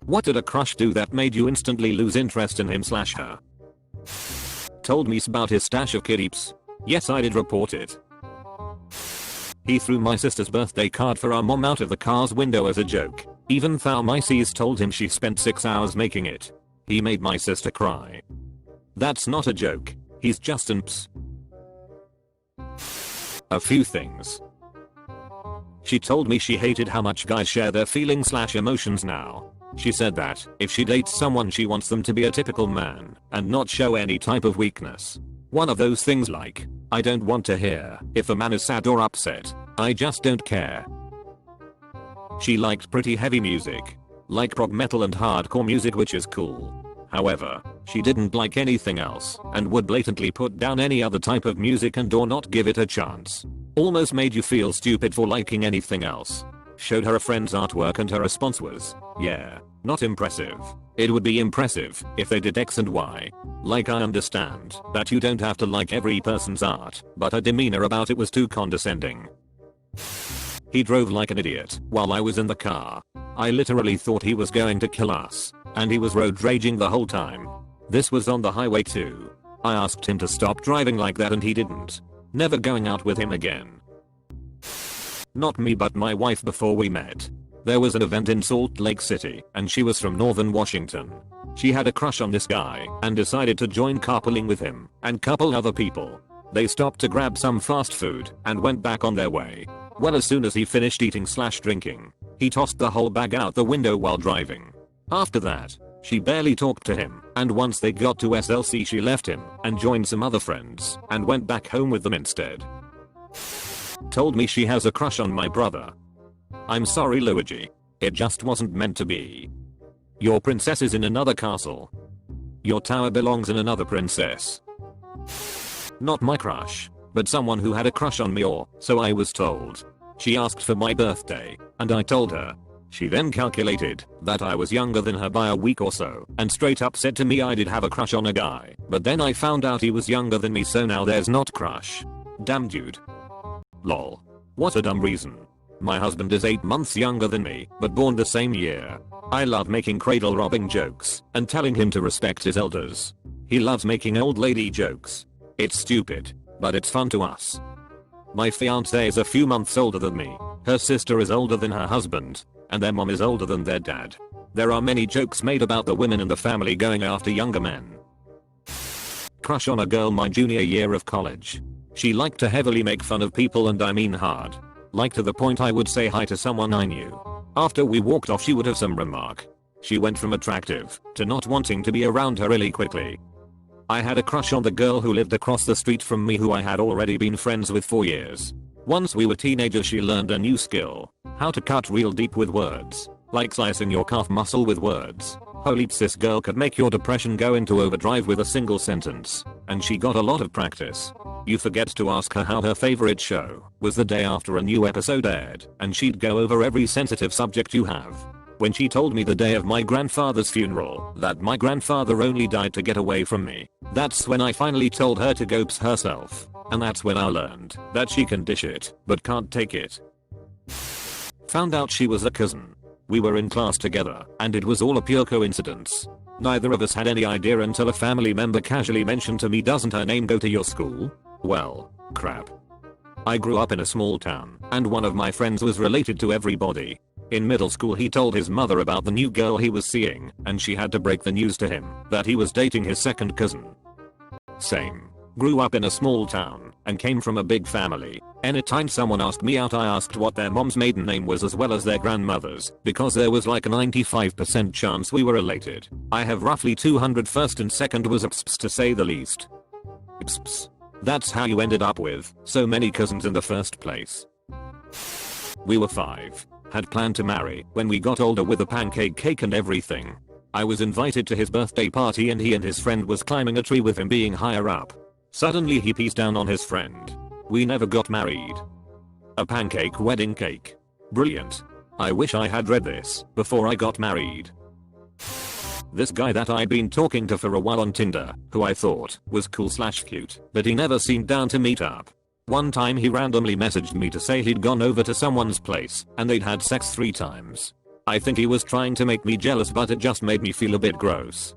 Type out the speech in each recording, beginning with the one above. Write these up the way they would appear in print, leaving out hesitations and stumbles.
What did a crush do that made you instantly lose interest in him/her? Told me about his stash of kiddies. Yes, I did report it. He threw my sister's birthday card for our mom out of the car's window as a joke, even though my sis told him she spent 6 hours making it. He made my sister cry. That's not a joke, he's just an ps. A few things. She told me she hated how much guys share their feelings/emotions now. She said that if she dates someone she wants them to be a typical man and not show any type of weakness. One of those things like, I don't want to hear if a man is sad or upset, I just don't care. She liked pretty heavy music, like prog metal and hardcore music, which is cool. However, she didn't like anything else and would blatantly put down any other type of music and or not give it a chance. Almost made you feel stupid for liking anything else. Showed her a friend's artwork and her response was, yeah, not impressive. It would be impressive if they did X and Y. Like, I understand that you don't have to like every person's art, but her demeanor about it was too condescending. He drove like an idiot while I was in the car. I literally thought he was going to kill us, and he was road raging the whole time. This was on the highway too. I asked him to stop driving like that and he didn't. Never going out with him again. Not me but my wife before we met. There was an event in Salt Lake City and she was from Northern Washington. She had a crush on this guy and decided to join carpooling with him and couple other people. They stopped to grab some fast food and went back on their way. Well, as soon as he finished eating/drinking, he tossed the whole bag out the window while driving. After that, she barely talked to him, and once they got to SLC she left him and joined some other friends and went back home with them instead. Told me she has a crush on my brother. I'm sorry, Luigi. It just wasn't meant to be. Your princess is in another castle. Your tower belongs in another princess. Not my crush, but someone who had a crush on me, or so I was told. She asked for my birthday, and I told her. She then calculated that I was younger than her by a week or so and straight up said to me I did have a crush on a guy, but then I found out he was younger than me, so now there's not crush. Damn, dude. Lol. What a dumb reason. My husband is 8 months younger than me, but born the same year. I love making cradle robbing jokes and telling him to respect his elders. He loves making old lady jokes. It's stupid, but it's fun to us. My fiance is a few months older than me. Her sister is older than her husband, and their mom is older than their dad. There are many jokes made about the women in the family going after younger men. Crush on a girl my junior year of college. She liked to heavily make fun of people, and I mean hard. Like to the point I would say hi to someone I knew. After we walked off she would have some remark. She went from attractive to not wanting to be around her really quickly. I had a crush on the girl who lived across the street from me, who I had already been friends with for years. Once we were teenagers she learned a new skill. How to cut real deep with words. Like slicing your calf muscle with words. Holy, this girl could make your depression go into overdrive with a single sentence. And she got a lot of practice. You forget to ask her how her favorite show was the day after a new episode aired, and she'd go over every sensitive subject you have. When she told me the day of my grandfather's funeral that my grandfather only died to get away from me, that's when I finally told her to go ps herself. And that's when I learned that she can dish it, but can't take it. Found out she was a cousin. We were in class together, and it was all a pure coincidence. Neither of us had any idea until a family member casually mentioned to me, doesn't her name go to your school? Well, crap. I grew up in a small town, and one of my friends was related to everybody. In middle school he told his mother about the new girl he was seeing, and she had to break the news to him that he was dating his second cousin. Same. Grew up in a small town, and came from a big family. Anytime someone asked me out I asked what their mom's maiden name was as well as their grandmother's, because there was like a 95% chance we were related. I have roughly 200 first and second was ups to say the least. Ups. That's how you ended up with so many cousins in the first place. We were 5. Had planned to marry when we got older with a pancake cake and everything. I was invited to his birthday party and he and his friend was climbing a tree with him being higher up. Suddenly he pees down on his friend. We never got married. A pancake wedding cake. Brilliant. I wish I had read this before I got married. This guy that I'd been talking to for a while on Tinder, who I thought was cool/cute, but he never seemed down to meet up. One time he randomly messaged me to say he'd gone over to someone's place and they'd had sex 3 times. I think he was trying to make me jealous, but it just made me feel a bit gross.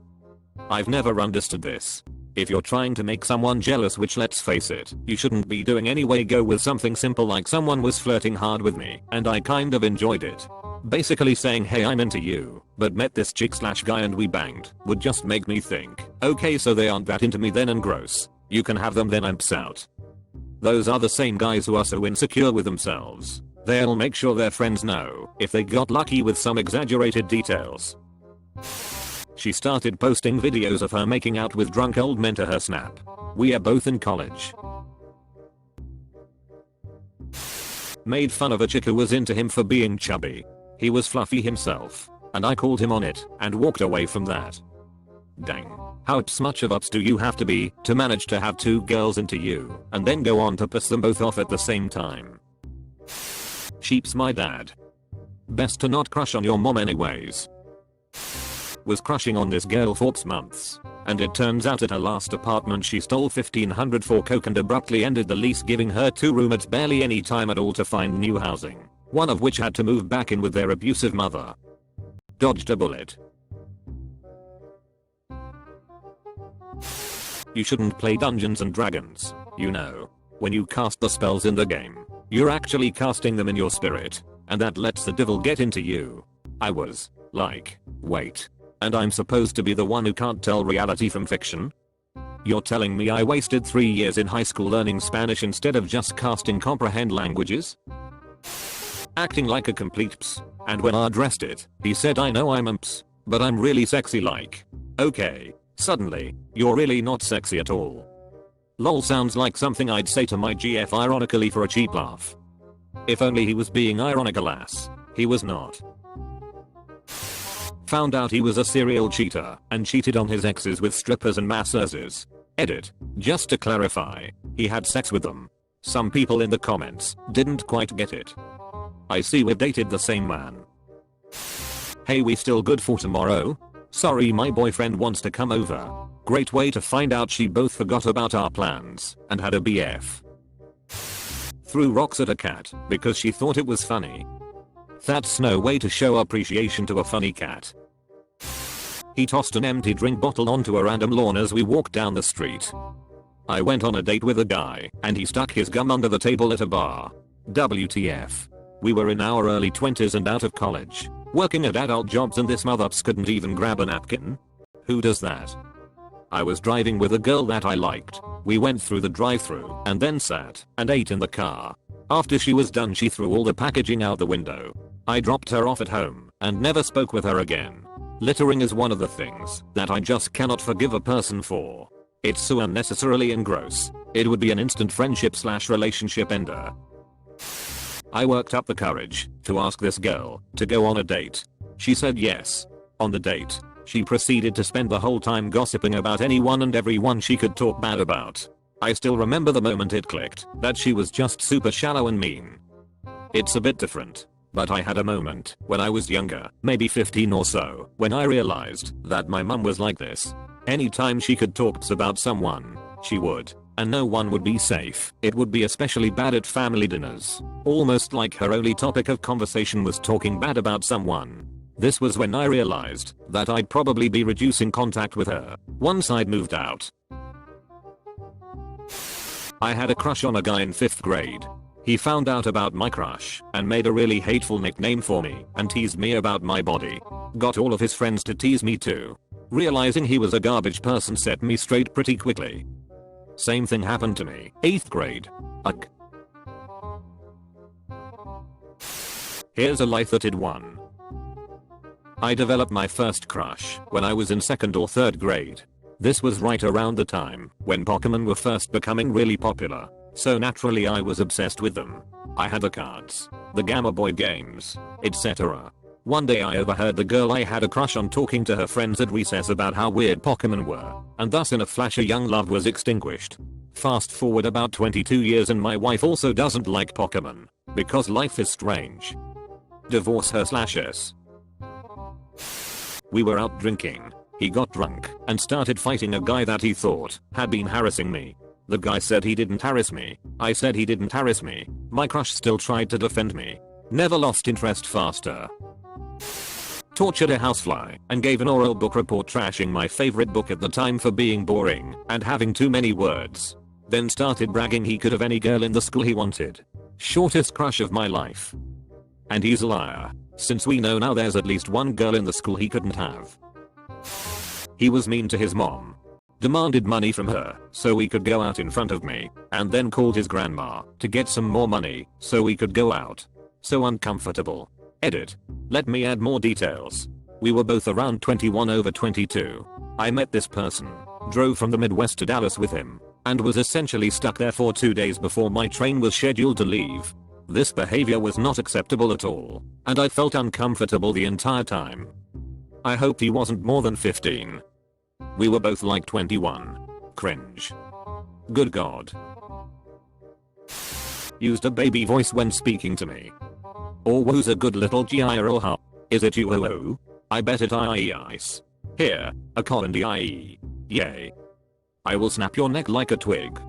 I've never understood this. If you're trying to make someone jealous, which let's face it, you shouldn't be doing anyway, go with something simple like someone was flirting hard with me and I kind of enjoyed it. Basically saying hey I'm into you, but met this chick/guy and we banged would just make me think, okay so they aren't that into me then and gross. You can have them then I'm out. Those are the same guys who are so insecure with themselves. They'll make sure their friends know if they got lucky with some exaggerated details. She started posting videos of her making out with drunk old men to her Snap. We are both in college. Made fun of a chick who was into him for being chubby. He was fluffy himself, and I called him on it and walked away from that. Dang. How much of ups do you have to be to manage to have two girls into you and then go on to piss them both off at the same time? Sheep's my dad. Best to not crush on your mom anyways. Was crushing on this girl for months, and it turns out at her last apartment she stole $1,500 for coke and abruptly ended the lease, giving her 2 roommates barely any time at all to find new housing, one of which had to move back in with their abusive mother. Dodged a bullet. You shouldn't play Dungeons and Dragons, you know. When you cast the spells in the game, you're actually casting them in your spirit, and that lets the devil get into you. I was like, wait. And I'm supposed to be the one who can't tell reality from fiction? You're telling me I wasted 3 years in high school learning Spanish instead of just casting comprehend languages? Acting like a complete ps. And when I addressed it, he said I know I'm a ps, but I'm really sexy like. Okay, suddenly, you're really not sexy at all. Lol sounds like something I'd say to my GF ironically for a cheap laugh. If only he was being ironic, alas, he was not. Found out he was a serial cheater and cheated on his exes with strippers and masseuses. Edit. Just to clarify, he had sex with them. Some people in the comments didn't quite get it. I see we've dated the same man. Hey, we still good for tomorrow? Sorry, my boyfriend wants to come over. Great way to find out she both forgot about our plans and had a BF. Threw rocks at a cat because she thought it was funny. That's no way to show appreciation to a funny cat. He tossed an empty drink bottle onto a random lawn as we walked down the street. I went on a date with a guy and he stuck his gum under the table at a bar. WTF. We were in our early 20s and out of college, working at adult jobs, and this motherfucker couldn't even grab a napkin? Who does that? I was driving with a girl that I liked. We went through the drive-thru and then sat and ate in the car. After she was done, she threw all the packaging out the window. I dropped her off at home and never spoke with her again. Littering is one of the things that I just cannot forgive a person for. It's so unnecessarily and gross. It would be an instant friendship/relationship ender. I worked up the courage to ask this girl to go on a date. She said yes. On the date, she proceeded to spend the whole time gossiping about anyone and everyone she could talk bad about. I still remember the moment it clicked that she was just super shallow and mean. It's a bit different, but I had a moment when I was younger, maybe 15 or so, when I realized that my mum was like this. Anytime she could talk about someone, she would, and no one would be safe. It would be especially bad at family dinners, almost like her only topic of conversation was talking bad about someone. This was when I realized that I'd probably be reducing contact with her once I'd moved out. I had a crush on a guy in 5th grade. He found out about my crush and made a really hateful nickname for me and teased me about my body. Got all of his friends to tease me too. Realizing he was a garbage person set me straight pretty quickly. Same thing happened to me, 8th grade. Ugh. Here's a light-hearted one. I developed my first crush when I was in 2nd or 3rd grade. This was right around the time when Pokemon were first becoming really popular, so naturally I was obsessed with them. I had the cards, the Gamma Boy games, etc. One day I overheard the girl I had a crush on talking to her friends at recess about how weird Pokemon were, and thus in a flash a young love was extinguished. Fast forward about 22 years and my wife also doesn't like Pokemon, because life is strange. Divorce her/us. We were out drinking. He got drunk and started fighting a guy that he thought had been harassing me. The guy said he didn't harass me. I said he didn't harass me. My crush still tried to defend me. Never lost interest faster. Tortured a housefly and gave an oral book report trashing my favorite book at the time for being boring and having too many words. Then started bragging he could have any girl in the school he wanted. Shortest crush of my life. And he's a liar, since we know now there's at least one girl in the school he couldn't have. He was mean to his mom. Demanded money from her so we could go out in front of me, and then called his grandma to get some more money so we could go out. So uncomfortable. Edit. Let me add more details. We were both around 21 over 22. I met this person, drove from the Midwest to Dallas with him, and was essentially stuck there for 2 days before my train was scheduled to leave. This behavior was not acceptable at all, and I felt uncomfortable the entire time. I hoped he wasn't more than 15. We were both like 21. Cringe. Good God. Used a baby voice when speaking to me. Or was a good little gyro. Is it you? Oh? I bet it ice. Here, a colony IE. Yay. I will snap your neck like a twig.